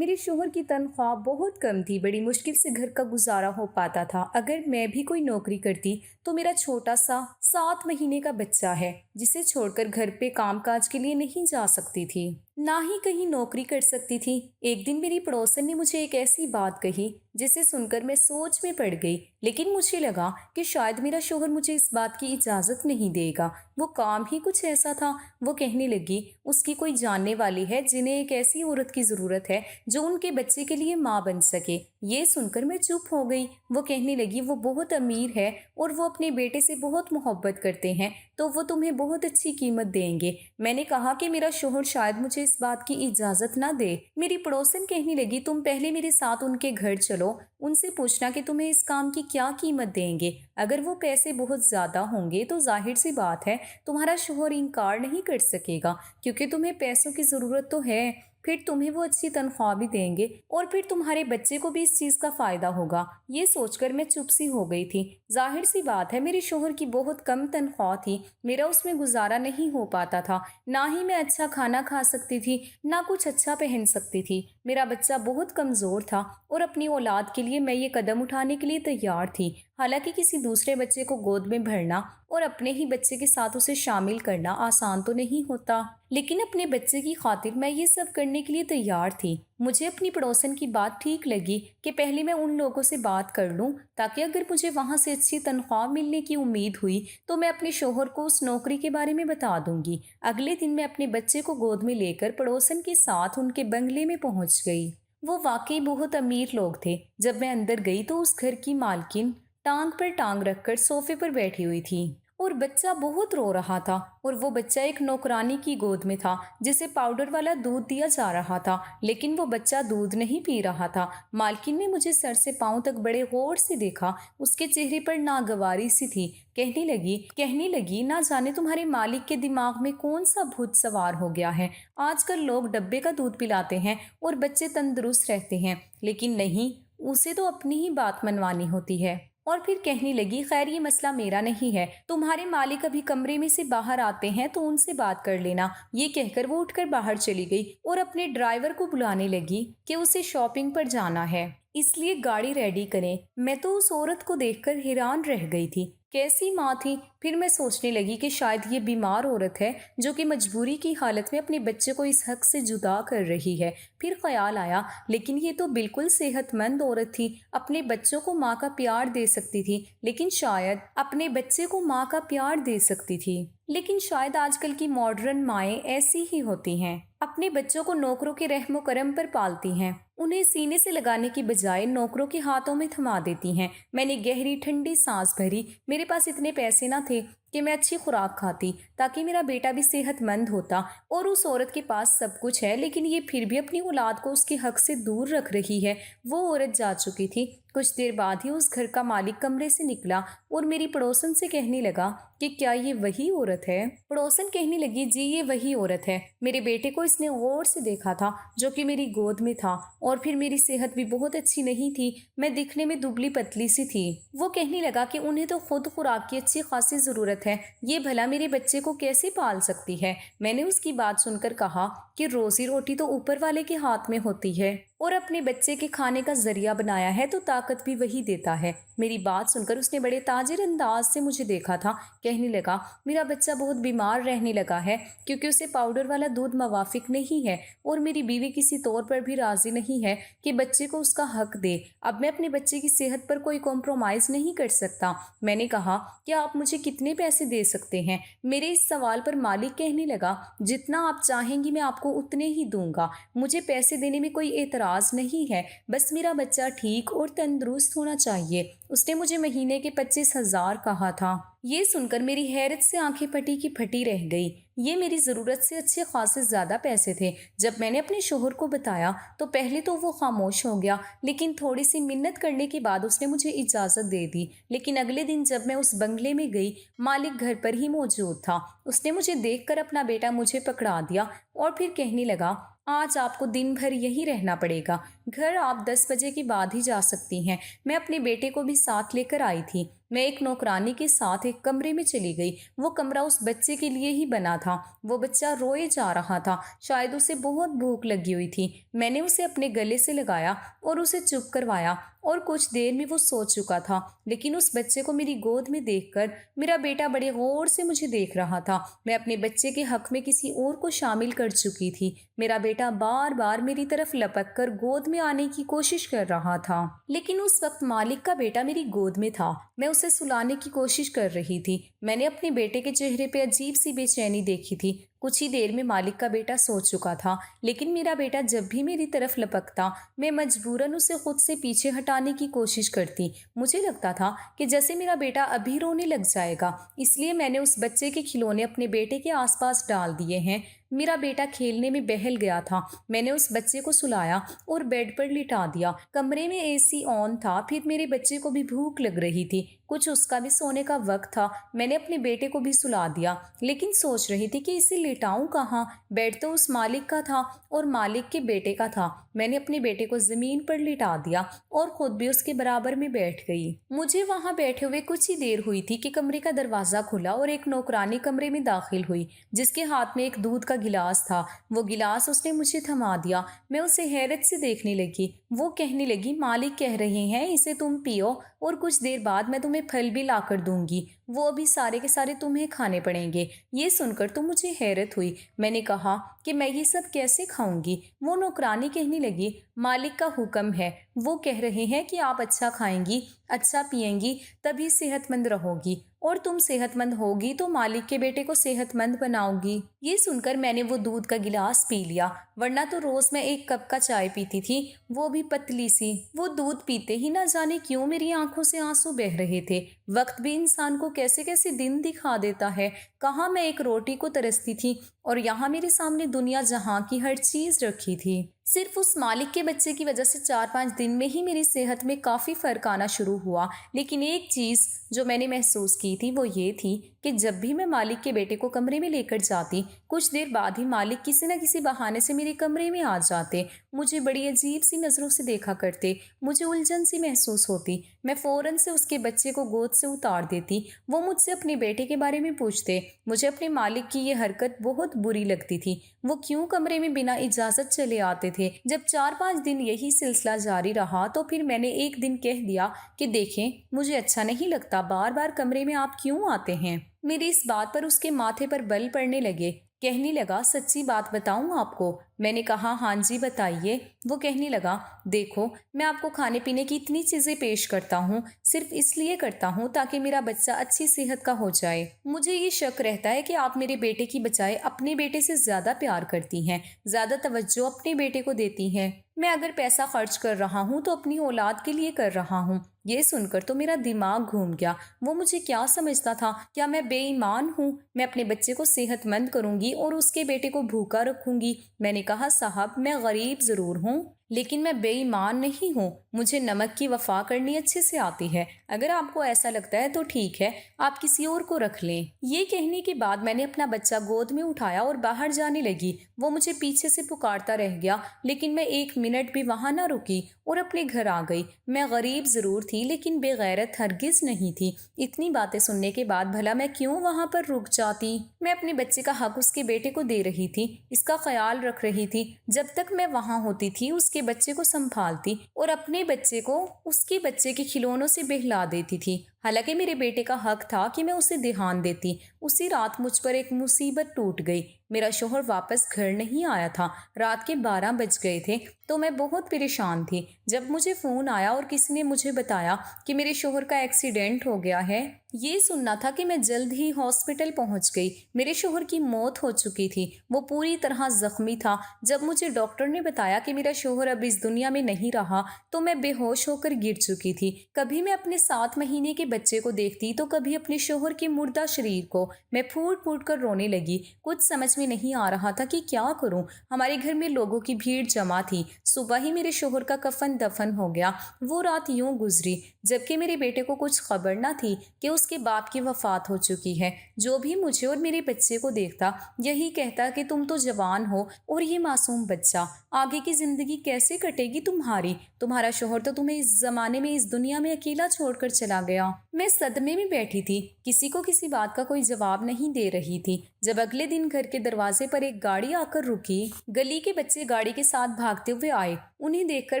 میرے شوہر کی تنخواہ بہت کم تھی، بڑی مشکل سے گھر کا گزارا ہو پاتا تھا۔ اگر میں بھی کوئی نوکری کرتی تو میرا چھوٹا سا 7 مہینے کا بچہ ہے جسے چھوڑ کر گھر پہ کام کاج کے لیے نہیں جا سکتی تھی، نہ ہی کہیں نوکری کر سکتی تھی۔ ایک دن میری پڑوسن نے مجھے ایک ایسی بات کہی جسے سن کر میں سوچ میں پڑ گئی، لیکن مجھے لگا کہ شاید میرا شوہر مجھے اس بات کی اجازت نہیں دے گا۔ وہ کام ہی کچھ ایسا تھا۔ وہ کہنے لگی اس کی کوئی جاننے والی ہے جنہیں ایک ایسی عورت کی ضرورت ہے جو ان کے بچے کے لیے ماں بن سکے۔ یہ سن کر میں چپ ہو گئی۔ وہ کہنے لگی وہ بہت امیر ہے اور وہ اپنے بیٹے سے بہت محبت کرتے ہیں، تو وہ تمہیں بہت اچھی قیمت دیں گے۔ میں نے کہا کہ میرا شوہر شاید مجھے اس بات کی اجازت نہ دے۔ میری پڑوسن کہنے لگی تم پہلے میرے ساتھ ان کے گھر چلو، ان سے پوچھنا کہ تمہیں اس کام کی کیا قیمت دیں گے۔ اگر وہ پیسے بہت زیادہ ہوں گے تو ظاہر سی بات ہے تمہارا شوہر انکار نہیں کر سکے گا، کیونکہ تمہیں پیسوں کی ضرورت تو ہے۔ پھر تمہیں وہ اچھی تنخواہ بھی دیں گے اور پھر تمہارے بچے کو بھی اس چیز کا فائدہ ہوگا۔ یہ سوچ کر میں چپ سی ہو گئی تھی۔ ظاہر سی بات ہے میرے شوہر کی بہت کم تنخواہ تھی، میرا اس میں گزارا نہیں ہو پاتا تھا، نہ ہی میں اچھا کھانا کھا سکتی تھی، نہ کچھ اچھا پہن سکتی تھی۔ میرا بچہ بہت کمزور تھا اور اپنی اولاد کے لیے میں یہ قدم اٹھانے کے لیے تیار تھی۔ حالانکہ کسی دوسرے بچے کو گود میں بھرنا اور اپنے ہی بچے کے ساتھ اسے شامل کرنا آسان تو نہیں ہوتا، لیکن اپنے بچے کی خاطر میں یہ سب کرنے کے لیے تیار تھی۔ مجھے اپنی پڑوسن کی بات ٹھیک لگی کہ پہلے میں ان لوگوں سے بات کر لوں، تاکہ اگر مجھے وہاں سے اچھی تنخواہ ملنے کی امید ہوئی تو میں اپنے شوہر کو اس نوکری کے بارے میں بتا دوں گی۔ اگلے دن میں اپنے بچے کو گود میں لے کر پڑوسن کے ساتھ ان کے بنگلے میں پہنچ گئی۔ وہ واقعی بہت امیر لوگ تھے۔ جب میں اندر گئی تو اس گھر کی مالکن ٹانگ پر ٹانگ رکھ کر صوفے پر بیٹھی ہوئی تھی اور بچہ بہت رو رہا تھا، اور وہ بچہ ایک نوکرانی کی گود میں تھا جسے پاؤڈر والا دودھ دیا جا رہا تھا، لیکن وہ بچہ دودھ نہیں پی رہا تھا۔ مالکن نے مجھے سر سے پاؤں تک بڑے غور سے دیکھا، اس کے چہرے پر ناگواری سی تھی۔ کہنے لگی نہ جانے تمہارے مالک کے دماغ میں کون سا بھوت سوار ہو گیا ہے۔ آج کل لوگ ڈبے کا دودھ پلاتے ہیں اور بچے تندرست رہتے ہیں، لیکن نہیں، اسے تو اپنی ہی بات منوانی ہوتی ہے۔ اور پھر کہنے لگی خیر یہ مسئلہ میرا نہیں ہے، تمہارے مالک ابھی کمرے میں سے باہر آتے ہیں تو ان سے بات کر لینا۔ یہ کہہ کر وہ اٹھ کر باہر چلی گئی اور اپنے ڈرائیور کو بلانے لگی کہ اسے شاپنگ پر جانا ہے، اس لیے گاڑی ریڈی کریں۔ میں تو اس عورت کو دیکھ کر حیران رہ گئی تھی، کیسی ماں تھی۔ پھر میں سوچنے لگی کہ شاید یہ بیمار عورت ہے جو کہ مجبوری کی حالت میں اپنے بچے کو اس حق سے جدا کر رہی ہے۔ پھر خیال آیا لیکن یہ تو بالکل صحت مند عورت تھی، اپنے بچوں کو ماں کا پیار دے سکتی تھی، لیکن شاید اپنے بچے کو ماں کا پیار دے سکتی تھی، لیکن شاید آج کل کی ماڈرن مائیں ایسی ہی ہوتی ہیں، اپنے بچوں کو نوکروں کے رحم و کرم پر پالتی ہیں، انہیں سینے سے لگانے کی بجائے نوکروں کے ہاتھوں میں تھما دیتی ہیں۔ میں نے گہری ٹھنڈی سانس بھری۔ میرے پاس اتنے پیسے نہ تھے کہ میں اچھی خوراک کھاتی تاکہ میرا بیٹا بھی صحت مند ہوتا، اور اس عورت کے پاس سب کچھ ہے لیکن یہ پھر بھی اپنی اولاد کو اس کے حق سے دور رکھ رہی ہے۔ وہ عورت جا چکی تھی۔ کچھ دیر بعد ہی اس گھر کا مالک کمرے سے نکلا اور میری پڑوسن سے کہنے لگا کہ کیا یہ وہی عورت ہے؟ پڑوسن کہنے لگی جی یہ وہی عورت ہے۔ میرے بیٹے کو اس نے غور سے دیکھا تھا جو کہ میری گود میں تھا، اور پھر میری صحت بھی بہت اچھی نہیں تھی، میں دکھنے میں دبلی پتلی سی تھی۔ وہ کہنے لگا کہ انہیں تو خود خوراک کی اچھی خاصی ضرورت ہے، یہ بھلا میرے بچے کو کیسے پال سکتی ہے؟ میں نے اس کی بات سن کر کہا کہ روزی روٹی تو اوپر والے کے ہاتھ میں ہوتی ہے، اور اپنے بچے کے کھانے کا ذریعہ بنایا ہے تو طاقت بھی وہی دیتا ہے۔ میری بات سن کر اس نے بڑے تاجر انداز سے مجھے دیکھا تھا۔ کہنے لگا میرا بچہ بہت بیمار رہنے لگا ہے کیونکہ اسے پاؤڈر والا دودھ موافق نہیں ہے، اور میری بیوی کسی طور پر بھی راضی نہیں ہے کہ بچے کو اس کا حق دے۔ اب میں اپنے بچے کی صحت پر کوئی کمپرومائز نہیں کر سکتا۔ میں نے کہا کیا آپ مجھے کتنے پیسے دے سکتے ہیں؟ میرے اس سوال پر مالک کہنے لگا جتنا آپ چاہیں گی میں آپ کو اتنے ہی دوں گا، مجھے پیسے دینے میں کوئی اعتراض نہیں ہے، بس میرا بچہ ٹھیک اور تندرست ہونا چاہیے۔ اس نے مجھے مہینے کے 25,000 کہا تھا۔ یہ سن کر میری حیرت سے آنکھیں پھٹی کی پھٹی رہ گئی۔ یہ میری ضرورت سے اچھے خاصے زیادہ پیسے تھے۔ جب میں نے اپنے شوہر کو بتایا تو پہلے تو وہ خاموش ہو گیا، لیکن تھوڑی سی منت کرنے کے بعد اس نے مجھے اجازت دے دی۔ لیکن اگلے دن جب میں اس بنگلے میں گئی، مالک گھر پر ہی موجود تھا۔ اس نے مجھے دیکھ کر اپنا بیٹا مجھے پکڑا دیا اور پھر کہنے لگا آج آپ کو دن بھر یہی رہنا پڑے گا، گھر آپ 10 بجے کے بعد ہی جا سکتی ہیں۔ میں اپنے بیٹے کو بھی ساتھ لے کر آئی تھی۔ میں ایک نوکرانی کے ساتھ ایک کمرے میں چلی گئی۔ وہ کمرہ اس بچے کے لیے ہی بنا تھا۔ وہ بچہ روئے جا رہا تھا، شاید اسے بہت بھوک لگی ہوئی تھی۔ میں نے اسے اپنے گلے سے لگایا اور اسے چپ کروایا اور کچھ دیر میں وہ سو چکا تھا۔ لیکن اس بچے کو میری گود میں دیکھ کر میرا بیٹا بڑے غور سے مجھے دیکھ رہا تھا۔ میں اپنے بچے کے حق میں کسی اور کو شامل کر چکی تھی۔ میرا بیٹا بار بار میری طرف لپک کر گود میں آنے کی کوشش کر رہا تھا، لیکن اس وقت مالک کا بیٹا میری گود میں تھا۔ میں اسے سلانے کی کوشش کر رہی تھی۔ میں نے اپنے بیٹے کے چہرے پہ عجیب سی بے چینی دیکھی تھی۔ کچھ ہی دیر میں مالک کا بیٹا سو چکا تھا، لیکن میرا بیٹا جب بھی میری طرف لپکتا میں مجبوراً اسے خود سے پیچھے ہٹانے کی کوشش کرتی۔ مجھے لگتا تھا کہ جیسے میرا بیٹا ابھی رونے لگ جائے گا، اس لیے میں نے اس بچے کے کھلونے اپنے بیٹے کے آس پاس ڈال دیے ہیں۔ میرا بیٹا کھیلنے میں بہل گیا تھا۔ میں نے اس بچے کو سلایا اور بیڈ پر لٹا دیا۔ کمرے میں اے سی آن تھا، پھر میرے بچے کو بھی بھوک لگ رہی تھی، کچھ اس کا بھی سونے کا وقت تھا۔ میں نے اپنے بیٹے کو بھی سلا دیا، لیکن سوچ رہی تھی کہ اسے لٹاؤں کہاں؟ بیڈ تو اس مالک کا تھا اور مالک کے بیٹے کا تھا۔ میں نے اپنے بیٹے کو زمین پر لٹا دیا اور خود بھی اس کے برابر میں بیٹھ گئی۔ مجھے وہاں بیٹھے ہوئے کچھ ہی دیر ہوئی تھی کہ کمرے کا دروازہ کھلا اور ایک نوکرانی کمرے میں داخل ہوئی، جس کے ہاتھ میں ایک دودھ کا گلاس تھا۔ وہ گلاس اس نے مجھے تھما دیا۔ میں اسے حیرت سے دیکھنے لگی۔ وہ کہنے لگی، مالک کہہ رہے ہیں اسے تم پیو اور کچھ دیر بعد میں تمہیں پھل بھی لا کر دوں گی، وہ ابھی سارے کے سارے تمہیں کھانے پڑیں گے۔ یہ سن کر تو مجھے حیرت ہوئی۔ میں نے کہا کہ میں یہ سب کیسے کھاؤں گی؟ وہ نوکرانی کہنے لگی، مالک کا حکم ہے، وہ کہہ رہے ہیں کہ آپ اچھا کھائیں گی، اچھا پیئیں گی، تبھی صحت مند رہو گی، اور تم صحت مند ہوگی تو مالک کے بیٹے کو صحت مند بناؤ گی۔ یہ سن کر میں نے وہ دودھ کا گلاس پی لیا، ورنہ تو روز میں 1 کپ کا چائے پیتی تھی، وہ بھی پتلی سی۔ وہ دودھ پیتے ہی نہ جانے کیوں میری آنکھوں سے آنسو بہہ رہے تھے۔ وقت بھی انسان کو کیسے کیسے دن دکھا دیتا ہے۔ کہاں میں ایک روٹی کو ترستی تھی اور یہاں میرے سامنے دنیا جہاں کی ہر چیز رکھی تھی۔ صرف اس مالک کے بچے کی وجہ سے 4-5 دن میں ہی میری صحت میں کافی فرق آنا شروع ہوا۔ لیکن ایک چیز جو میں نے محسوس کی تھی وہ یہ تھی کہ جب بھی میں مالک کے بیٹے کو کمرے میں لے کر جاتی، کچھ دیر بعد ہی مالک کسی نہ کسی بہانے سے میرے کمرے میں آ جاتے، مجھے بڑی عجیب سی نظروں سے دیکھا کرتے، مجھے الجھن سی محسوس ہوتی۔ میں فوراً سے اس کے بچے کو گود سے اتار دیتی۔ وہ مجھ سے اپنے بیٹے کے بارے میں پوچھتے۔ مجھے اپنے مالک کی یہ حرکت بہت بری لگتی تھی۔ وہ کیوں کمرے میں بنا اجازت چلے آتے تھے؟ جب 4-5 دن یہی سلسلہ جاری رہا تو پھر میں نے ایک دن کہہ دیا کہ دیکھیں، مجھے اچھا نہیں لگتا، بار بار کمرے میں آپ کیوں آتے ہیں؟ میری اس بات پر اس کے ماتھے پر بل پڑنے لگے۔ کہنے لگا، سچی بات بتاؤں آپ کو؟ میں نے کہا، ہاں جی بتائیے۔ وہ کہنے لگا، دیکھو، میں آپ کو کھانے پینے کی اتنی چیزیں پیش کرتا ہوں، صرف اس لیے کرتا ہوں تاکہ میرا بچہ اچھی صحت کا ہو جائے۔ مجھے یہ شک رہتا ہے کہ آپ میرے بیٹے کی بجائے اپنے بیٹے سے زیادہ پیار کرتی ہیں، زیادہ توجہ اپنے بیٹے کو دیتی ہیں۔ میں اگر پیسہ خرچ کر رہا ہوں تو اپنی اولاد کے لیے کر رہا ہوں۔ یہ سن کر تو میرا دماغ گھوم گیا۔ وہ مجھے کیا سمجھتا تھا؟ کیا میں بے ایمان ہوں؟ میں اپنے بچے کو صحت مند کروں گی اور اس کے بیٹے کو بھوکا رکھوں گی؟ میں نے کہا، صاحب، میں غریب ضرور ہوں لیکن میں بے ایمان نہیں ہوں۔ مجھے نمک کی وفا کرنی اچھے سے آتی ہے۔ اگر آپ کو ایسا لگتا ہے تو ٹھیک ہے، آپ کسی اور کو رکھ لیں۔ یہ کہنے کے بعد میں نے اپنا بچہ گود میں اٹھایا اور باہر جانے لگی۔ وہ مجھے پیچھے سے پکارتا رہ گیا، لیکن میں 1 منٹ بھی وہاں نہ رکی اور اپنے گھر آ گئی۔ میں غریب ضرور تھی لیکن بے غیرت ہرگز نہیں تھی۔ اتنی باتیں سننے کے بعد بھلا میں کیوں وہاں پر رک جاتی؟ میں اپنے بچے کا حق اس کے بیٹے کو دے رہی تھی، اس کا خیال رکھ رہی تھی۔ جب تک میں وہاں ہوتی تھی اس کے بچے کو سنبھالتی اور اپنے بچے کو اس کے بچے کے کھلونوں سے بہلا دیتی تھی۔ حالانکہ میرے بیٹے کا حق تھا کہ میں اسے دھیان دیتی۔ اسی رات مجھ پر ایک مصیبت ٹوٹ گئی۔ میرا شوہر واپس گھر نہیں آیا تھا۔ رات کے 12 بج گئے تھے تو میں بہت پریشان تھی۔ جب مجھے فون آیا اور کسی نے مجھے بتایا کہ میرے شوہر کا ایکسیڈنٹ ہو گیا ہے، یہ سننا تھا کہ میں جلد ہی ہاسپٹل پہنچ گئی۔ میرے شوہر کی موت ہو چکی تھی، وہ پوری طرح زخمی تھا۔ جب مجھے ڈاکٹر نے بتایا کہ میرا شوہر اب اس دنیا میں نہیں رہا تو میں بے ہوش ہو کر گر چکی تھی۔ کبھی میں اپنے 7 مہینے کے بچے کو دیکھتی تو کبھی اپنے شوہر کے مردہ شریر کو۔ میں پھوٹ پھوٹ کر رونے لگی۔ کچھ سمجھ میں میں نہیں آ رہا تھا کہ کیا کروں۔ ہمارے گھر میں لوگوں کی بھیڑ جمع تھی۔ صبح ہی میرے شوہر کا کفن دفن ہو گیا۔ وہ رات یوں گزری جبکہ میرے بیٹے کو کچھ خبر نہ تھی کہ اس کے باپ کی وفات ہو چکی ہے۔ جو بھی مجھے اور میرے بچے کو دیکھتا یہی کہتا کہ تم تو جوان ہو اور یہ معصوم بچہ، آگے کی زندگی کیسے کٹے گی تمہاری؟ تمہارا شوہر تو تمہیں اس زمانے میں اس دنیا میں اکیلا چھوڑ کر چلا گیا۔ میں صدمے میں بیٹھی تھی، کسی کو کسی بات کا کوئی جواب نہیں دے رہی تھی، جب اگلے دن گھر کے دروازے پر ایک گاڑی آ کر رکی۔ گلی کے بچے گاڑی کے ساتھ بھاگتے ہوئے آئے، انہیں دیکھ کر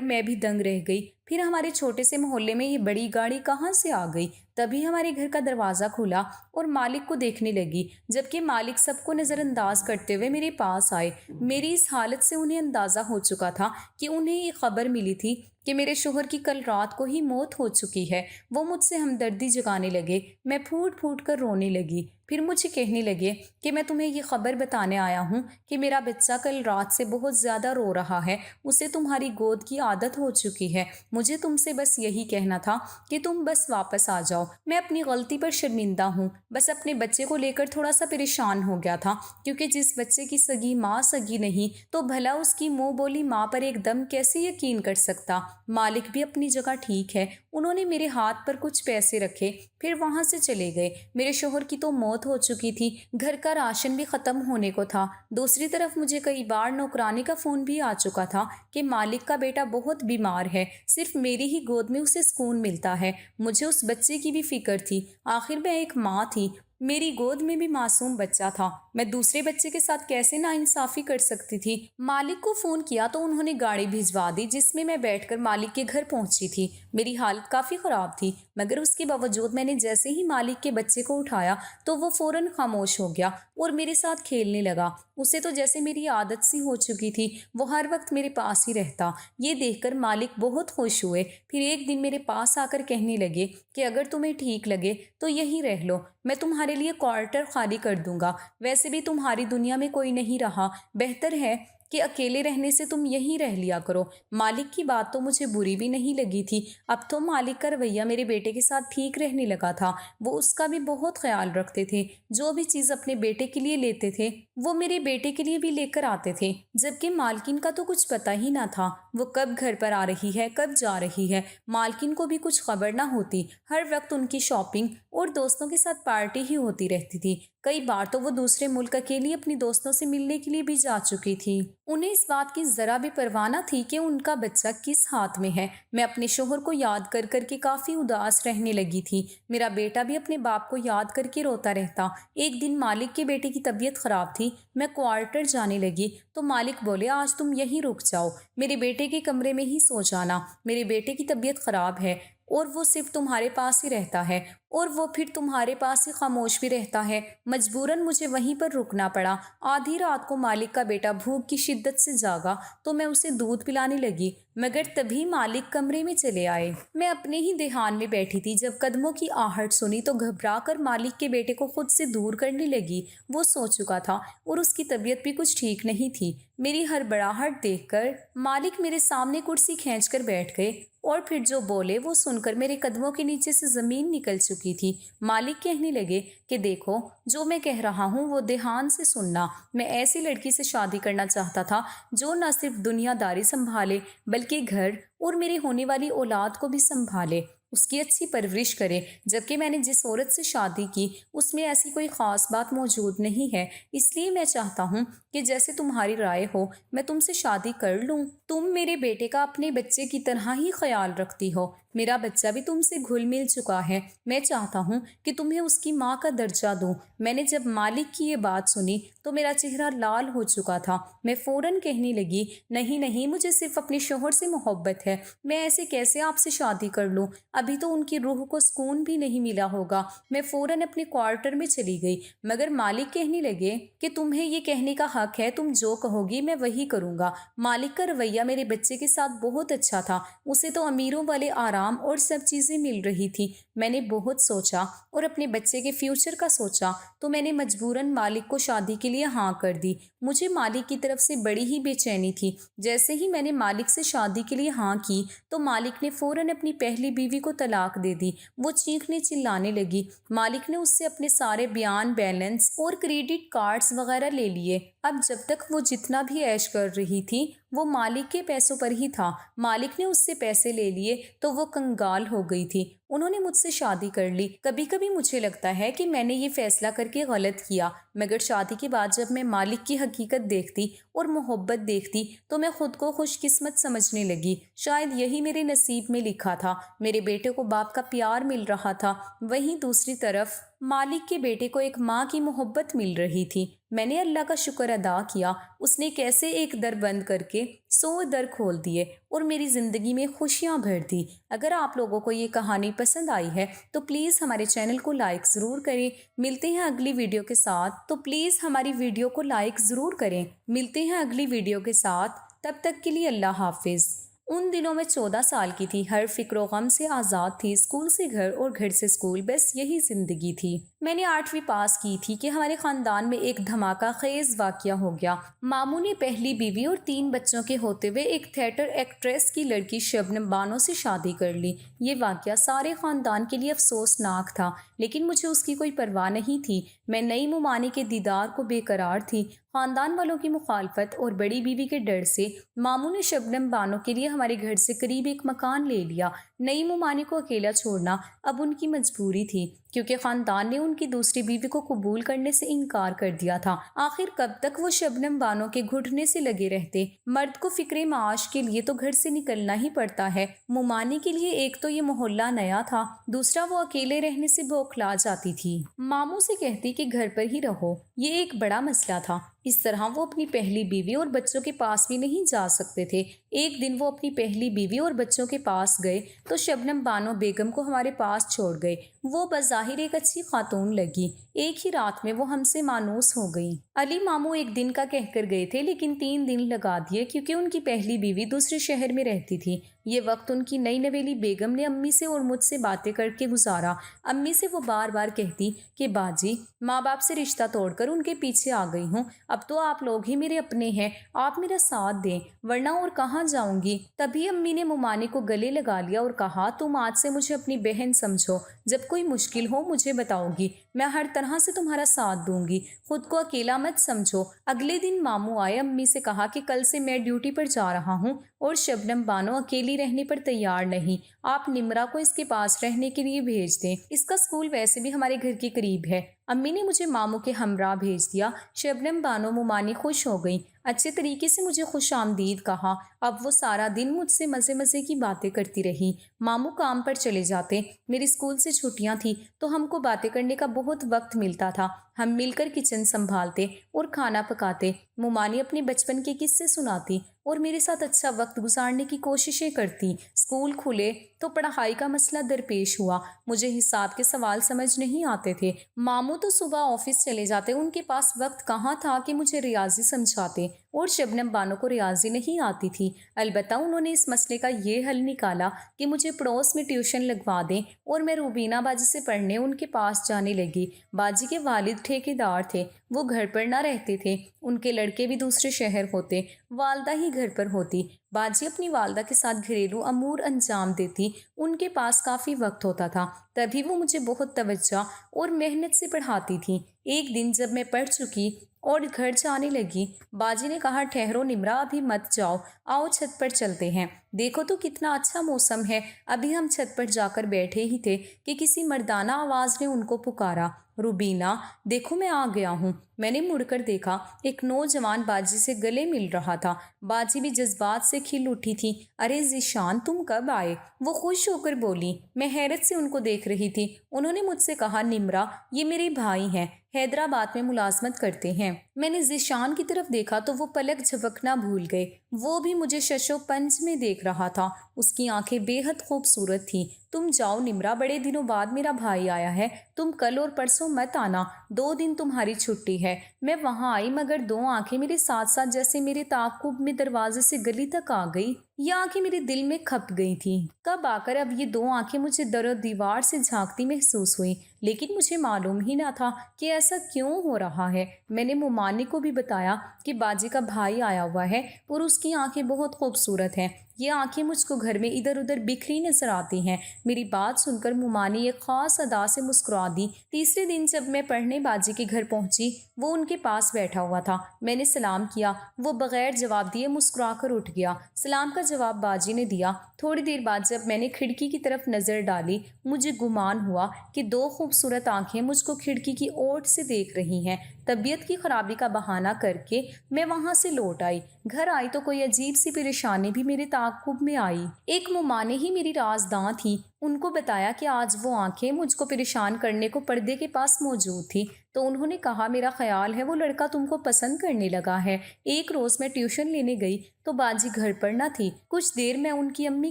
میں بھی دنگ رہ گئی۔ پھر ہمارے چھوٹے سے محلے میں یہ بڑی گاڑی کہاں سے آ گئی؟ تبھی ہمارے گھر کا دروازہ کھلا اور مالک کو دیکھنے لگی، جبکہ مالک سب کو نظر انداز کرتے ہوئے میرے پاس آئے۔ میری اس حالت سے انہیں اندازہ ہو چکا تھا کہ انہیں یہ خبر ملی تھی کہ میرے شوہر کی کل رات کو ہی موت ہو چکی ہے۔ وہ مجھ سے ہمدردی جگانے لگے، میں پھوٹ پھوٹ کر رونے لگی۔ پھر مجھے کہنے لگے کہ میں تمہیں یہ خبر بتانے آیا ہوں کہ میرا بچہ کل رات سے بہت زیادہ رو رہا ہے، اسے تمہاری گود کی عادت ہو چکی ہے۔ مجھے تم سے بس یہی کہنا تھا کہ تم بس واپس آ جاؤ۔ میں اپنی غلطی پر شرمندہ ہوں، بس اپنے بچے کو لے کر تھوڑا سا پریشان ہو گیا تھا، کیونکہ جس بچے کی سگی ماں سگی نہیں تو بھلا اس کی منہ بولی ماں پر ایک دم کیسے یقین کر سکتا۔ مالک بھی اپنی جگہ ٹھیک ہے، انہوں نے میرے ہاتھ پر کچھ پیسے رکھے، پھر وہاں سے چلے گئے۔ میرے شوہر کی تو موت ہو چکی تھی، گھر کا راشن بھی ختم ہونے کو تھا۔ دوسری طرف مجھے کئی بار نوکرانی کا فون بھی آ چکا تھا کہ مالک کا بیٹا بہت بیمار ہے، صرف میری ہی گود میں اسے سکون ملتا ہے۔ مجھے اس بچے کی بھی فکر تھی، آخر میں ایک ماں تھی، میری گود میں بھی معصوم بچہ تھا، میں دوسرے بچے کے ساتھ کیسے ناانصافی کر سکتی تھی؟ مالک کو فون کیا تو انہوں نے گاڑی بھجوا دی، جس میں بیٹھ کر مالک کے گھر پہنچی تھی۔ میری حالت کافی خراب تھی، مگر اس کے باوجود میں نے جیسے ہی مالک کے بچے کو اٹھایا تو وہ فوراً خاموش ہو گیا اور میرے ساتھ کھیلنے لگا۔ اسے تو جیسے میری عادت سی ہو چکی تھی، وہ ہر وقت میرے پاس ہی رہتا۔ یہ دیکھ کر مالک بہت خوش ہوئے، پھر ایک دن میرے پاس آ کر کہنے لگے کہ اگر تمہیں ٹھیک لگے تو یہیں رہ لو، میں تمہارے لیے کوارٹر خالی کر دوں گا، ویسے بھی تمہاری دنیا میں کوئی نہیں رہا، بہتر ہے کہ اکیلے رہنے سے تم یہیں رہ لیا کرو۔ مالک کی بات تو مجھے بری بھی نہیں لگی تھی، اب تو مالک کا رویہ میرے بیٹے کے ساتھ ٹھیک رہنے لگا تھا، وہ اس کا بھی بہت خیال رکھتے تھے، جو بھی چیز اپنے بیٹے کے لیے لیتے تھے وہ میرے بیٹے کے لیے بھی لے کر آتے تھے، جبکہ مالکن کا تو کچھ پتہ ہی نہ تھا وہ کب گھر پر آ رہی ہے کب جا رہی ہے۔ مالکن کو بھی کچھ خبر نہ ہوتی، ہر وقت ان کی شاپنگ اور دوستوں کے ساتھ پارٹی ہی ہوتی رہتی تھی۔ کئی بار تو وہ دوسرے ملک اکیلی اپنی دوستوں سے ملنے کے لیے بھی جا چکی تھی۔ انہیں اس بات کی ذرا بھی پرواہ نہ تھی کہ ان کا بچہ کس ہاتھ میں ہے۔ میں اپنے شوہر کو یاد کر کر کے کافی اداس رہنے لگی تھی، میرا بیٹا بھی اپنے باپ کو یاد کر کے روتا رہتا۔ ایک دن مالک کے بیٹے کی طبیعت خراب تھی، میں کوارٹر جانے لگی تو مالک بولے آج تم یہیں رک جاؤ، میرے بیٹے کے کمرے میں ہی سو جانا، میرے بیٹے کی طبیعت خراب ہے اور وہ صرف تمہارے پاس ہی رہتا ہے، اور وہ پھر تمہارے پاس ہی خاموش بھی رہتا ہے۔ مجبوراً مجھے وہیں پر رکنا پڑا۔ آدھی رات کو مالک کا بیٹا بھوک کی شدت سے جاگا تو میں اسے دودھ پلانے لگی، مگر تبھی مالک کمرے میں چلے آئے۔ میں اپنے ہی دھیان میں بیٹھی تھی، جب قدموں کی آہٹ سنی تو گھبرا کر مالک کے بیٹے کو خود سے دور کرنے لگی۔ وہ سو چکا تھا اور اس کی طبیعت بھی کچھ ٹھیک نہیں تھی۔ میری ہڑبڑاہٹ دیکھ کر مالک میرے سامنے کرسی کھینچ کر بیٹھ گئے اور پھر جو بولے وہ سن کر میرے قدموں کے نیچے سے زمین نکل چکی تھی۔ مالک کہنے لگے کہ دیکھو جو میں کہہ رہا ہوں وہ دھیان سے سننا، میں ایسی لڑکی سے شادی کرنا چاہتا تھا جو نہ صرف دنیا داری سنبھالے بلکہ گھر اور میری ہونے والی اولاد کو بھی سنبھالے، اس کی اچھی پرورش کرے، جبکہ میں نے جس عورت سے شادی کی اس میں ایسی کوئی خاص بات موجود نہیں ہے، اس لیے میں چاہتا ہوں کہ جیسے تمہاری رائے ہو میں تم سے شادی کر لوں۔ تم میرے بیٹے کا اپنے بچے کی طرح ہی خیال رکھتی ہو، میرا بچہ بھی تم سے گھل مل چکا ہے، میں چاہتا ہوں کہ تمہیں اس کی ماں کا درجہ دوں۔ میں نے جب مالک کی یہ بات سنی تو میرا چہرہ لال ہو چکا تھا، میں فوراً کہنے لگی نہیں نہیں، مجھے صرف اپنے شوہر سے محبت ہے، میں ایسے کیسے آپ سے شادی کر لوں، ابھی تو ان کی روح کو سکون بھی نہیں ملا ہوگا۔ میں فوراً اپنے کوارٹر میں چلی گئی، مگر مالک کہنے لگے کہ تمہیں یہ کہنے کا حق ہے، تم جو کہو گی میں وہی کروں گا۔ مالک کا رویہ میرے بچے کے ساتھ بہت اچھا تھا، اسے تو امیروں والے آرام اور سب چیزیں مل رہی تھی۔ میں نے بہت سوچا اور اپنے بچے کے فیوچر کا سوچا تو میں نے مجبوراً مالک کو شادی کے لیے ہاں کر دی۔ مجھے مالک کی طرف سے بڑی ہی بے چینی تھی۔ جیسے ہی میں نے مالک سے شادی کے لیے ہاں کی تو مالک نے فوراً اپنی پہلی بیوی کو طلاق دے دی۔ وہ چیخنے چلانے لگی۔ مالک نے اس سے اپنے سارے بیان، بیلنس اور کریڈٹ کارڈز وغیرہ لے لیے اب جب تک وہ جتنا بھی عیش کر رہی تھی وہ مالک کے پیسوں پر ہی تھا۔ مالک نے اس سے پیسے لے لیے تو وہ کنگال ہو گئی تھی۔ انہوں نے مجھ سے شادی کر لی۔ کبھی کبھی مجھے لگتا ہے کہ میں نے یہ فیصلہ کر کے غلط کیا، مگر شادی کے بعد جب میں مالک کی حقیقت دیکھتی اور محبت دیکھتی تو میں خود کو خوش قسمت سمجھنے لگی۔ شاید یہی میرے نصیب میں لکھا تھا۔ میرے بیٹے کو باپ کا پیار مل رہا تھا، وہیں دوسری طرف مالک کے بیٹے کو ایک ماں کی محبت مل رہی تھی۔ میں نے اللہ کا شکر ادا کیا، اس نے کیسے ایک در بند کر کے 100 در کھول دیے اور میری زندگی میں خوشیاں بھر دی۔ اگر آپ لوگوں کو یہ کہانی پسند آئی ہے تو پلیز ہمارے چینل کو لائک ضرور کریں۔ ملتے ہیں اگلی ویڈیو کے ساتھ، تو پلیز ہماری ویڈیو کو لائک ضرور کریں۔ ملتے ہیں اگلی ویڈیو کے ساتھ، تب تک کے لیے اللہ حافظ۔ ان دنوں میں 14 سال کی تھی، ہر فکر و غم سے آزاد تھی، اسکول سے گھر اور گھر سے اسکول، بس یہی زندگی تھی۔ میں نے 8ویں پاس کی تھی کہ ہمارے خاندان میں ایک دھماکہ خیز واقعہ ہو گیا۔ ماموں نے پہلی بیوی اور 3 بچوں کے ہوتے ہوئے ایک تھیٹر ایکٹریس کی لڑکی شبنم بانو سے شادی کر لی۔ یہ واقعہ سارے خاندان کے لیے افسوسناک تھا، لیکن مجھے اس کی کوئی پرواہ نہیں تھی۔ میں نئی ممانی کے دیدار کو بے قرار تھی۔ خاندان والوں کی مخالفت اور بڑی بیوی کے ڈر سے ماموں نے شبنم بانو کے لیے ہمارے گھر سے قریب ایک مکان لے لیا۔ نئی ممانی کو اکیلا چھوڑنا اب ان کی مجبوری تھی، کیونکہ خاندان نے ان کی دوسری بیوی کو قبول کرنے سے انکار کر دیا تھا۔ آخر کب تک وہ شبنم بانو کے گھٹنے سے لگے رہتے؟ مرد کو فکر معاش کے لیے تو گھر سے نکلنا ہی پڑتا ہے۔ ممانی کے لیے ایک تو یہ محلہ نیا تھا، دوسرا وہ اکیلے رہنے سے بوکھلا جاتی تھی۔ ماموں سے کہتی کہ گھر پر ہی رہو، یہ ایک بڑا مسئلہ تھا۔ اس طرح وہ اپنی پہلی بیوی اور بچوں کے پاس بھی نہیں جا سکتے تھے۔ ایک دن وہ اپنی پہلی بیوی اور بچوں کے پاس گئے تو شبنم بانو بیگم کو ہمارے پاس چھوڑ گئے۔ وہ بظاہر ایک اچھی خاتون لگی، ایک ہی رات میں وہ ہم سے مانوس ہو گئی۔ علی ماموں ایک دن کا کہہ کر گئے تھے، لیکن 3 دن لگا دیے، کیونکہ ان کی پہلی بیوی دوسرے شہر میں رہتی تھی۔ یہ وقت ان کی نئی نویلی بیگم نے امی سے اور مجھ سے باتیں کر کے گزارا۔ امی سے وہ بار بار کہتی کہ باجی، ماں باپ سے رشتہ توڑ کر ان کے پیچھے آ گئی ہوں، اب تو آپ لوگ ہی میرے اپنے ہیں، آپ میرا ساتھ دیں ورنہ اور کہاں جاؤں گی۔ تبھی امی نے ممانی کو گلے لگا لیا اور کہا، تم آج سے مجھے اپنی بہن سمجھو، جب کوئی مشکل ہو مجھے بتاؤ گی، میں ہر طرح سے تمہارا ساتھ دوں گی، خود کو اکیلا مت سمجھو۔ اگلے دن ماموں آئے، امی سے کہا کہ کل سے میں ڈیوٹی پر جا رہا ہوں اور شبنم بانو اکیلی رہنے پر تیار نہیں، آپ نمرا کو اس کے پاس رہنے کے لیے بھیج دیں، اس کا اسکول ویسے بھی ہمارے گھر کے قریب ہے۔ امی نے مجھے ماموں کے ہمراہ بھیج دیا۔ شبنم بانو ممانی خوش ہو گئی، اچھے طریقے سے مجھے خوش آمدید کہا۔ اب وہ سارا دن مجھ سے مزے مزے کی باتیں کرتی رہی۔ ماموں کام پر چلے جاتے، میری اسکول سے چھٹیاں تھیں تو ہم کو باتیں کرنے کا بہت وقت ملتا تھا۔ ہم مل کر کچن سنبھالتے اور کھانا پکاتے۔ ممانی اپنے بچپن کے قصے سناتی اور میرے ساتھ اچھا وقت گزارنے کی کوششیں کرتی۔ اسکول کھلے تو پڑھائی کا مسئلہ درپیش ہوا، مجھے حساب کے سوال سمجھ نہیں آتے تھے۔ ماموں تو صبح آفس چلے جاتے، ان کے پاس وقت کہاں تھا کہ مجھے ریاضی سمجھاتے، اور شبنم بانو کو ریاضی نہیں آتی تھی۔ البتہ انہوں نے اس مسئلے کا یہ حل نکالا کہ مجھے پڑوس میں ٹیوشن لگوا دیں اور میں روبینہ باجی سے پڑھنے ان کے پاس جانے لگی۔ باجی کے والد ٹھیکیدار تھے، وہ گھر پر نہ رہتے تھے، ان کے لڑکے بھی دوسرے شہر ہوتے، والدہ ہی گھر پر ہوتی۔ باجی اپنی والدہ کے ساتھ گھریلو امور انجام دیتی، ان کے پاس کافی وقت ہوتا تھا، تبھی وہ مجھے بہت توجہ اور محنت سے پڑھاتی تھی۔ ایک دن جب میں پڑھ چکی اور گھر جانے لگی، باجی نے کہا، ٹھہرو نمرا، ابھی مت جاؤ، آؤ چھت پر چلتے ہیں، دیکھو تو کتنا اچھا موسم ہے۔ ابھی ہم چھت پر جا کر بیٹھے ہی تھے کہ کسی مردانہ آواز نے ان کو پکارا، روبینہ دیکھو میں آ گیا ہوں۔ میں نے مڑ کر دیکھا، ایک نوجوان باجی سے گلے مل رہا تھا۔ باجی بھی جذبات سے کھل اٹھی تھی۔ ارے ذیشان، تم کب آئے؟ وہ خوش ہو کر بولی۔ میں حیرت سے ان کو دیکھ رہی تھی۔ انہوں نے مجھ سے کہا، نمرا یہ میرے بھائی ہیں، حیدرآباد میں ملازمت کرتے ہیں۔ میں نے ذیشان کی طرف دیکھا تو وہ پلک جھپکنا بھول گئے، وہ بھی مجھے ششو پنج میں دیکھ رہا تھا۔ اس کی آنکھیں بے حد خوبصورت تھیں۔ تم جاؤ نمرا، بڑے دنوں بعد میرا بھائی آیا ہے، تم کل اور پرسوں مت آنا، 2 دن تمہاری چھٹی ہے۔ میں وہاں آئی مگر 2 آنکھیں میرے ساتھ ساتھ جیسے میرے تعاقب میں دروازے سے گلی تک آ گئی۔ یہ آنکھیں میرے دل میں کھپ گئی تھیں۔ کب آ کر اب یہ 2 آنکھیں مجھے در و دیوار سے جھانکتی محسوس ہوئی، لیکن مجھے معلوم ہی نہ تھا کہ ایسا کیوں ہو رہا ہے۔ میں نے ممانی کو بھی بتایا کہ باجی کا بھائی آیا ہوا ہے اور اس کی آنکھیں بہت خوبصورت ہیں۔ یہ آنکھیں مجھ کو گھر میں ادھر ادھر بکھری نظر آتی ہیں۔ میری بات سن کر ممانی ایک خاص ادا سے مسکرا دی۔ تیسرے دن جب میں پڑھنے باجی کے گھر پہنچی، وہ ان کے پاس بیٹھا ہوا تھا۔ میں نے سلام کیا، وہ بغیر جواب دیے مسکرا کر اٹھ گیا۔ سلام کا جواب باجی نے دیا۔ تھوڑی دیر بعد جب میں نے کھڑکی کی طرف نظر ڈالی، مجھے گمان ہوا کہ دو خوبصورت آنکھیں مجھ کو کھڑکی کی اوٹ سے دیکھ رہی ہیں۔ طبیعت کی خرابی کا بہانہ کر کے میں وہاں سے لوٹ آئی۔ گھر آئی تو کوئی عجیب سی پریشانی بھی میرے تعاقب میں آئی۔ ایک ممانے ہی میری رازداں تھی، ان کو بتایا کہ آج وہ آنکھیں مجھ کو پریشان کرنے کو پردے کے پاس موجود تھی، تو انہوں نے کہا میرا خیال ہے وہ لڑکا تم کو پسند کرنے لگا ہے۔ ایک روز میں ٹیوشن لینے گئی تو باجی گھر پر نہ تھی۔ کچھ دیر میں ان کی امی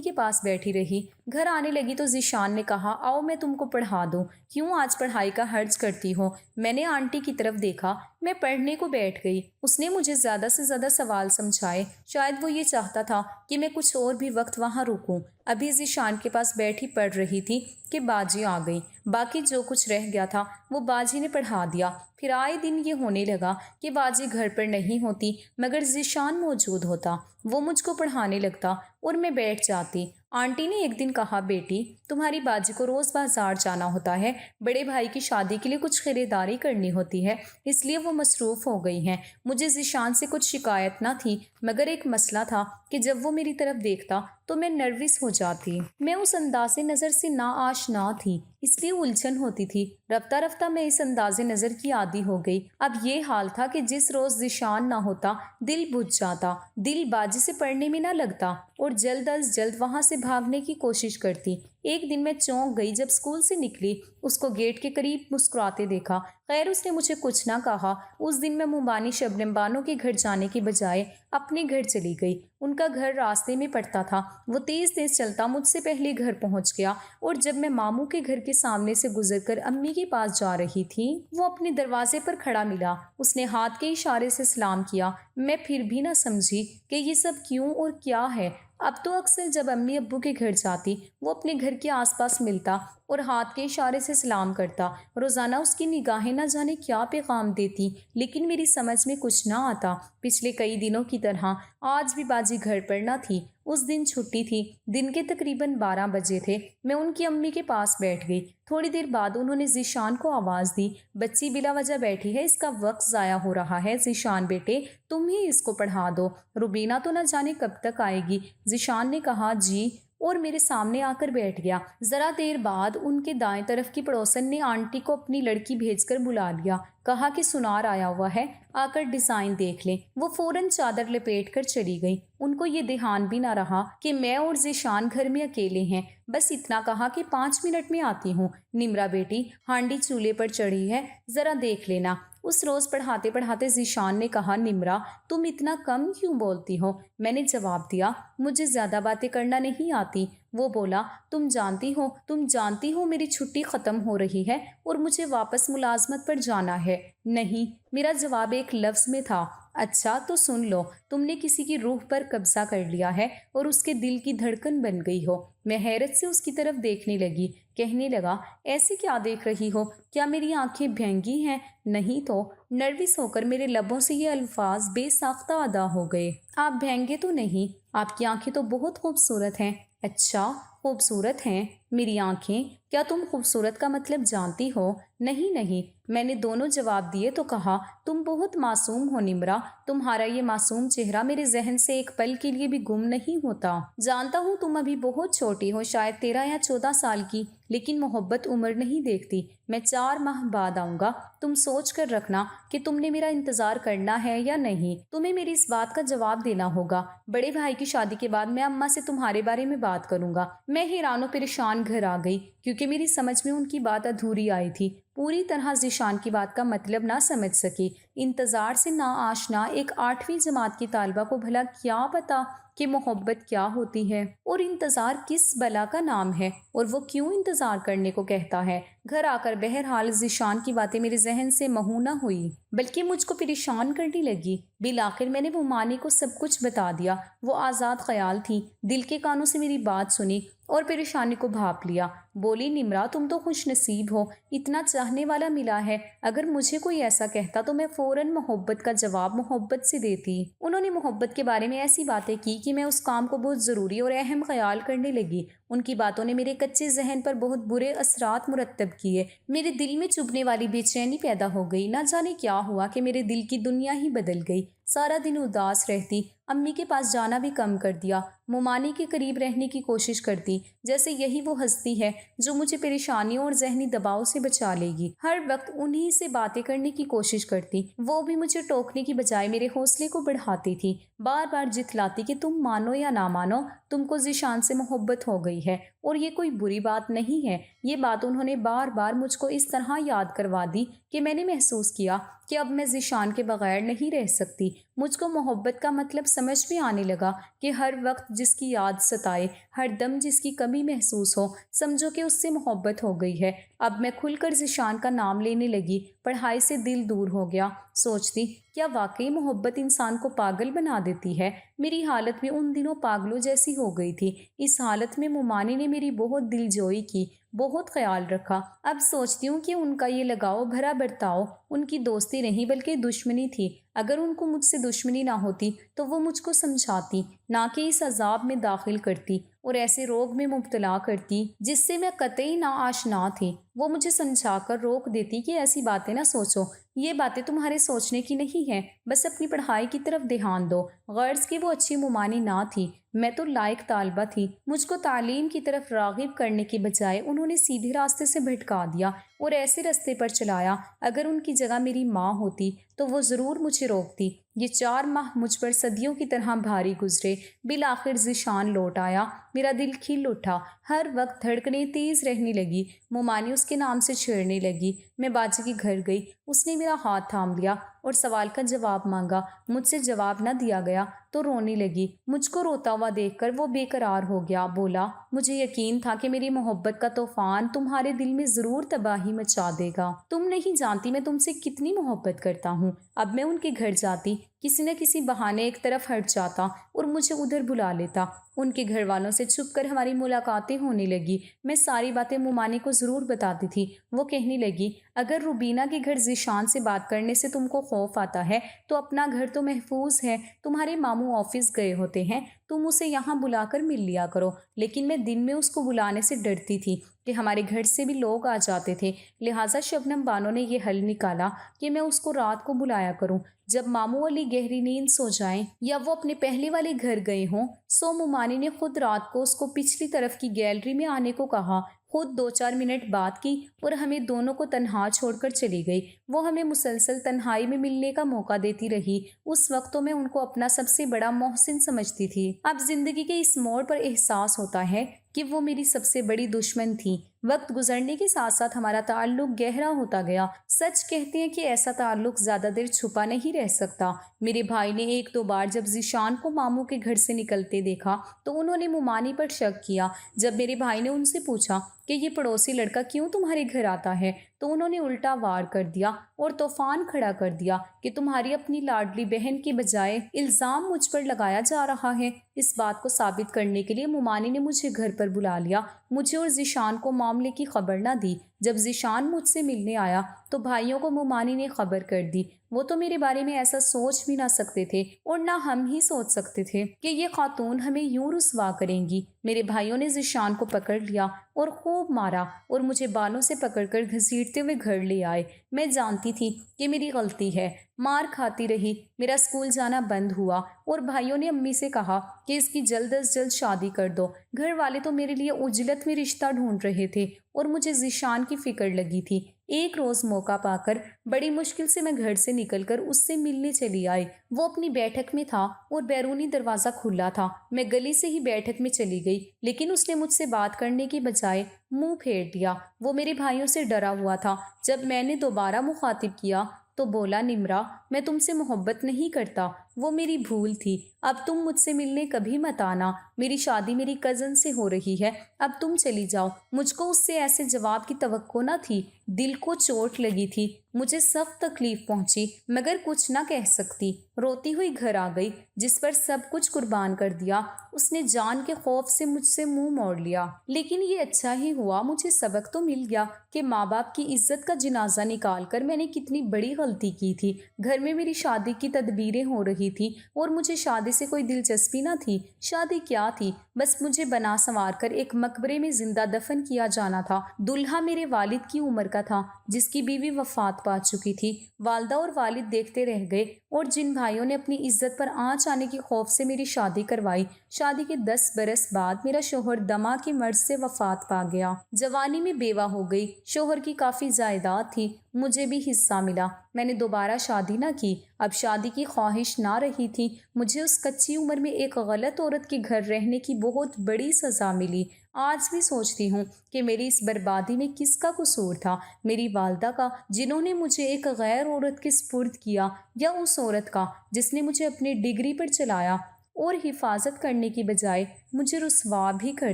کے پاس بیٹھی رہی۔ گھر آنے لگی تو ذیشان نے کہا آؤ میں تم کو پڑھا دوں، کیوں آج پڑھائی کا حرج کرتی ہو؟ میں نے آنٹی کی طرف دیکھا، میں پڑھنے کو بیٹھ گئی۔ اس نے مجھے زیادہ سے زیادہ سوال سمجھائے، شاید وہ یہ چاہتا تھا کہ میں کچھ اور بھی وقت وہاں رکوں۔ ابھی ذیشان کے پاس بیٹھی پڑھ رہی تھی کہ باجی آ گئی۔ باقی جو کچھ رہ گیا تھا وہ باجی نے پڑھا دیا۔ پھر آئے دن یہ ہونے لگا کہ باجی گھر پر نہیں ہوتی مگر ذیشان موجود ہوتا، وہ مجھ کو پڑھانے لگتا اور میں بیٹھ جاتی۔ آنٹی نے ایک دن کہا بیٹی تمہاری باجی کو روز بازار جانا ہوتا ہے، بڑے بھائی کی شادی کے لیے کچھ خریداری کرنی ہوتی ہے، اس لیے وہ مصروف ہو گئی ہیں۔ مجھے ذیشان سے کچھ شکایت نہ تھی مگر ایک مسئلہ تھا کہ جب وہ میری طرف دیکھتا تو میں نروس ہو جاتی۔ میں اس انداز نظر سے ناآشنا تھی، اس لیے الجھن ہوتی تھی۔ رفتہ رفتہ میں اس انداز نظر کی عادی ہو گئی۔ اب یہ حال تھا کہ جس روز ذیشان نہ ہوتا دل بجھ جاتا، دل باجی سے پڑھنے میں نہ لگتا اور جلد از جلد وہاں سے بھاگنے کی کوشش کرتی۔ ایک دن میں چونک گئی، جب اسکول سے نکلی اس کو گیٹ کے قریب مسکراتے دیکھا۔ خیر اس نے مجھے کچھ نہ کہا۔ اس دن میں ممبانی شبنم بانو کے گھر جانے کی بجائے اپنے گھر چلی گئی۔ ان کا گھر راستے میں پڑتا تھا۔ وہ تیز تیز چلتا مجھ سے پہلے گھر پہنچ گیا اور جب میں ماموں کے گھر کے سامنے سے گزر کر امی کے پاس جا رہی تھی وہ اپنے دروازے پر کھڑا ملا۔ اس نے ہاتھ کے اشارے سے سلام کیا۔ میں پھر بھی نہ سمجھی کہ یہ سب کیوں اور کیا ہے۔ اب تو اکثر جب امی ابو کے گھر جاتی وہ اپنے گھر کے آس پاس ملتا اور ہاتھ کے اشارے سے سلام کرتا۔ روزانہ اس کی نگاہیں نہ جانے کیا پیغام دیتی، لیکن میری سمجھ میں کچھ نہ آتا۔ پچھلے کئی دنوں کی طرح آج بھی باجی گھر پر نہ تھی۔ اس دن چھٹی تھی، دن کے تقریباً 12 بجے تھے۔ میں ان کی امی کے پاس بیٹھ گئی۔ تھوڑی دیر بعد انہوں نے ذیشان کو آواز دی، بچی بلا وجہ بیٹھی ہے، اس کا وقت ضائع ہو رہا ہے، ذیشان بیٹے تم ہی اس کو پڑھا دو، روبینہ تو نہ جانے کب تک آئے گی۔ ذیشان نے کہا جی، اور میرے سامنے آ کر بیٹھ گیا۔ ذرا دیر بعد ان کے دائیں طرف کی پڑوسن نے آنٹی کو اپنی لڑکی بھیج کر بلا لیا، کہا کہ سنار آیا ہوا ہے، آ کر ڈیزائن دیکھ لیں۔ وہ فوراً چادر لپیٹ کر چلی گئی۔ ان کو یہ دھیان بھی نہ رہا کہ میں اور ذیشان گھر میں اکیلے ہیں، بس اتنا کہا کہ 5 منٹ میں آتی ہوں۔ نمرا بیٹی ہانڈی چولہے پر چڑھی ہے، ذرا دیکھ لینا۔ اس روز پڑھاتے پڑھاتے ذیشان نے کہا نمرا تم اتنا کم کیوں بولتی ہو؟ میں نے جواب دیا مجھے زیادہ باتیں کرنا نہیں آتی۔ وہ بولا تم جانتی ہو میری چھٹی ختم ہو رہی ہے اور مجھے واپس ملازمت پر جانا ہے۔ نہیں، میرا جواب ایک لفظ میں تھا۔ اچھا تو سن لو، تم نے کسی کی روح پر قبضہ کر لیا ہے اور اس کے دل کی دھڑکن بن گئی ہو۔ میں حیرت سے اس کی طرف دیکھنے لگی۔ کہنے لگا ایسے کیا دیکھ رہی ہو؟ کیا میری آنکھیں بھینگی ہیں؟ نہیں تو۔ نروس ہو کر میرے لبوں سے یہ الفاظ بے ساختہ ادا ہو گئے۔ آپ بھینگے تو نہیں، آپ کی آنکھیں تو بہت خوبصورت ہیں۔ اچھا خوبصورت ہیں میری آنکھیں؟ کیا تم خوبصورت کا مطلب جانتی ہو؟ نہیں، میں نے دونوں جواب دیے تو کہا تم بہت معصوم ہو نمرا، تمہارا یہ معصوم چہرہ میرے ذہن سے ایک پل کے لیے بھی گم نہیں ہوتا۔ جانتا ہوں تم ابھی بہت چھوٹی ہو، شاید 13 یا 14 سال کی، لیکن محبت عمر نہیں دیکھتی۔ میں 4 ماہ بعد آؤں گا، تم سوچ کر رکھنا کہ تم نے میرا انتظار کرنا ہے یا نہیں۔ تمہیں میری اس بات کا جواب دینا ہوگا۔ بڑے بھائی کی شادی کے بعد میں اماں سے تمہارے بارے میں بات کروں گا۔ میں حیران و پریشان گھر آ گئی کیونکہ میری سمجھ میں ان کی بات ادھوری آئی تھی۔ پوری طرح ذیشان کی بات کا مطلب نہ سمجھ سکی۔ انتظار سے ناآشنا ایک 8ویں جماعت کی طالبہ کو بھلا کیا پتا کہ محبت کیا ہوتی ہے اور انتظار کس بلا کا نام ہے اور وہ کیوں انتظار کرنے کو کہتا ہے۔ گھر آ کر بہرحال ذیشان کی باتیں میرے ذہن سے محو نہ ہوئی بلکہ مجھ کو پریشان کرنے لگی۔ بالآخر میں نے ممانی کو سب کچھ بتا دیا۔ وہ آزاد خیال تھی، دل کے کانوں سے میری بات سنی اور پریشانی کو بھاپ لیا۔ بولی نمرا تم تو خوش نصیب ہو، اتنا چاہنے والا ملا ہے۔ اگر مجھے کوئی ایسا کہتا تو میں فوراً محبت کا جواب محبت سے دیتی۔ انہوں نے محبت کے بارے میں ایسی باتیں کی کہ میں اس کام کو بہت ضروری اور اہم خیال کرنے لگی۔ ان کی باتوں نے میرے کچے ذہن پر بہت برے اثرات مرتب کیے۔ میرے دل میں چبھنے والی بے چینی پیدا ہو گئی۔ نہ جانے کیا ہوا کہ میرے دل کی دنیا ہی بدل گئی۔ سارا دن اداس رہتی، امی کے پاس جانا بھی کم کر دیا، ممانی کے قریب رہنے کی کوشش کرتی جیسے یہی وہ ہستی ہے جو مجھے پریشانیوں اور ذہنی دباؤ سے بچا لے گی۔ ہر وقت انہی سے باتیں کرنے کی کوشش کرتی، وہ بھی مجھے ٹوکنے کی بجائے میرے حوصلے کو بڑھاتی تھی، بار بار جتلاتی کہ تم مانو یا نہ مانو تم کو ذیشان سے محبت ہو گئی ہے اور یہ کوئی بری بات نہیں ہے۔ یہ بات انہوں نے بار بار مجھ کو اس طرح یاد کروا دی کہ میں نے محسوس کیا کہ اب میں ذیشان کے بغیر نہیں رہ سکتی۔ مجھ کو محبت کا مطلب سمجھ میں آنے لگا کہ ہر وقت جس کی یاد ستائے، ہر دم جس کی کمی محسوس ہو، سمجھو کہ اس سے محبت ہو گئی ہے۔ اب میں کھل کر ذیشان کا نام لینے لگی، پڑھائی سے دل دور ہو گیا۔ سوچتی کیا واقعی محبت انسان کو پاگل بنا دیتی ہے؟ میری حالت بھی ان دنوں پاگلوں جیسی ہو گئی تھی۔ اس حالت میں ممانی نے میری بہت دل جوئی کی، بہت خیال رکھا۔ اب سوچتی ہوں کہ ان کا یہ لگاؤ بھرا برتاؤ ان کی دوستی نہیں بلکہ دشمنی تھی۔ اگر ان کو مجھ سے دشمنی نہ ہوتی تو وہ مجھ کو سمجھاتی، نہ کہ اس عذاب میں داخل کرتی اور ایسے روگ میں مبتلا کرتی جس سے میں قطعی نا آشنا تھی۔ وہ مجھے سمجھا کر روک دیتی کہ ایسی باتیں نہ سوچو، یہ باتیں تمہارے سوچنے کی نہیں ہیں، بس اپنی پڑھائی کی طرف دھیان دو۔ غرض کہ وہ اچھی ممانی نہ تھی، میں تو لائق طالبہ تھی۔ مجھ کو تعلیم کی طرف راغب کرنے کے بجائے انہوں نے سیدھے راستے سے بھٹکا دیا اور ایسے راستے پر چلایا۔ اگر ان کی جگہ میری ماں ہوتی تو وہ ضرور مجھے روکتی۔ یہ 4 ماہ مجھ پر صدیوں کی طرح بھاری گزرے۔ بالآخر ذیشان لوٹ آیا، میرا دل کھل اٹھا، ہر وقت دھڑکنیں تیز رہنے لگی۔ ممانی اس کے نام سے چھیڑنے لگی۔ میں باجی کے گھر گئی، اس نے میرا ہاتھ تھام لیا اور سوال کا جواب مانگا۔ مجھ سے جواب نہ دیا گیا تو رونے لگی۔ مجھ کو روتا ہوا دیکھ کر وہ بے قرار ہو گیا۔ بولا مجھے یقین تھا کہ میری محبت کا طوفان تمہارے دل میں ضرور تباہی مچا دے گا۔ تم نہیں جانتی میں تم سے کتنی محبت کرتا ہوں۔ اب میں ان کے گھر جاتی، کسی نہ کسی بہانے ایک طرف ہٹ جاتا اور مجھے ادھر بلا لیتا۔ ان کے گھر والوں سے چھپ کر ہماری ملاقاتیں ہونے لگی۔ میں ساری باتیں ممانی کو ضرور بتاتی تھی۔ وہ کہنے لگی اگر روبینہ کے گھر ذیشان سے بات کرنے سے تم کو خوف آتا ہے تو اپنا گھر تو محفوظ ہے، تمہارے ماموں آفس گئے ہوتے ہیں، تم اسے یہاں بلا کر مل لیا کرو۔ لیکن میں دن میں اس کو بلانے سے ڈرتی تھی کہ ہمارے گھر سے بھی لوگ آ جاتے تھے، لہٰذا شبنم بانو نے یہ حل نکالا کہ میں اس کو رات کو بلایا کروں جب ماموں علی گہری نیند سو جائیں یا وہ اپنے پہلے والے گھر گئے ہوں۔ سو ممانی نے خود رات کو اس کو پچھلی طرف کی گیلری میں آنے کو کہا، خود 2-4 منٹ بات کی اور ہمیں دونوں کو تنہا چھوڑ کر چلی گئی۔ وہ ہمیں مسلسل تنہائی میں ملنے کا موقع دیتی رہی۔ اس وقت تو میں ان کو اپنا سب سے بڑا محسن سمجھتی تھی۔ اب زندگی کے اس موڑ پر احساس ہوتا ہے کہ وہ میری سب سے بڑی دشمن تھی۔ وقت گزرنے کے ساتھ ساتھ ہمارا تعلق گہرا ہوتا گیا۔ سچ کہتے ہیں کہ ایسا تعلق زیادہ دیر چھپا نہیں رہ سکتا۔ میرے بھائی نے 1-2 بار جب ذیشان کو ماموں کے گھر سے نکلتے دیکھا تو انہوں نے ممانی پر شک کیا۔ جب میرے بھائی نے ان سے پوچھا کہ یہ پڑوسی لڑکا کیوں تمہارے گھر آتا ہے تو انہوں نے الٹا وار کر دیا اور طوفان کھڑا کر دیا کہ تمہاری اپنی لاڈلی بہن کے بجائے الزام مجھ پر لگایا جا رہا ہے۔ اس بات کو ثابت کرنے کے لیے ممانی نے مجھے گھر پر بلا لیا۔ مجھے اور ذیشان کو معاملے کی خبر نہ دی۔ جب ذیشان مجھ سے ملنے آیا تو بھائیوں کو ممانی نے خبر کر دی۔ وہ تو میرے بارے میں ایسا سوچ بھی نہ سکتے تھے اور نہ ہم ہی سوچ سکتے تھے کہ یہ خاتون ہمیں یوں رسوا کریں گی۔ میرے بھائیوں نے ذیشان کو پکڑ لیا اور خوب مارا اور مجھے بالوں سے پکڑ کر گھسیٹتے ہوئے گھر لے آئے۔ میں جانتی تھی کہ میری غلطی ہے، مار کھاتی رہی، میرا اسکول جانا بند ہوا اور بھائیوں نے امی سے کہا کہ اس کی جلد از جلد شادی کر دو۔ گھر والے تو میرے لیے عجلت میں رشتہ ڈھونڈ رہے تھے اور مجھے ذیشان کی فکر لگی تھی۔ ایک روز موقع پا کر بڑی مشکل سے میں گھر سے نکل کر اس سے ملنے چلی آئی۔ وہ اپنی بیٹھک میں تھا اور بیرونی دروازہ کھلا تھا۔ میں گلی سے ہی بیٹھک میں چلی گئی لیکن اس نے مجھ سے بات کرنے کی بجائے منہ پھیر لیا۔ وہ میرے بھائیوں سے ڈرا ہوا تھا۔ جب میں نے دوبارہ مخاطب کیا تو بولا نمرا میں تم سے محبت نہیں کرتا، وہ میری بھول تھی۔ اب تم مجھ سے ملنے کبھی مت آنا، میری شادی میری کزن سے ہو رہی ہے، اب تم چلی جاؤ۔ مجھ کو اس سے ایسے جواب کی توقع نہ تھی، دل کو چوٹ لگی تھی، مجھے سخت تکلیف پہنچی، مگر کچھ نہ کہہ سکتی۔ روتی ہوئی گھر آ گئی، جس پر سب کچھ قربان کر دیا۔ اس نے جان کے خوف سے مجھ سے منہ موڑ لیا، لیکن یہ اچھا ہی ہوا، مجھے سبق تو مل گیا کہ ماں باپ کی عزت کا جنازہ نکال کر میں نے کتنی بڑی غلطی کی تھی۔ گھر میں میری شادی کی تدبیریں ہو رہی تھی اور مجھے شادی سے کوئی دلچسپی نہ تھی۔ شادی کیا تھی؟ بس مجھے بنا سنوار کر ایک مقبرے میں زندہ دفن کیا جانا تھا۔ دلہا میرے والد کی عمر کا تھا، جس کی بیوی وفات پا چکی تھی۔ والدہ اور والد دیکھتے رہ گئے، اور جن بھائیوں نے اپنی عزت پر آنچ آنے کے خوف سے میری شادی کروائی، شادی کے 10 برس بعد میرا شوہر دمہ کی مرض سے وفات پا گیا۔ جوانی میں بیوہ ہو گئی، شوہر کی کافی جائیداد تھی، مجھے بھی حصہ ملا۔ میں نے دوبارہ شادی نہ کی، اب شادی کی خواہش نہ رہی تھی۔ مجھے اس کچی عمر میں ایک غلط عورت کے گھر رہنے کی بہت بڑی سزا ملی۔ آج بھی سوچتی ہوں کہ میری اس بربادی میں کس کا قصور تھا، میری والدہ کا، جنہوں نے مجھے ایک غیر عورت کے سپرد کیا، یا اس عورت کا جس نے مجھے اپنی ڈگری پر چلایا اور حفاظت کرنے کی بجائے مجھے رسوا بھی کر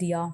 دیا۔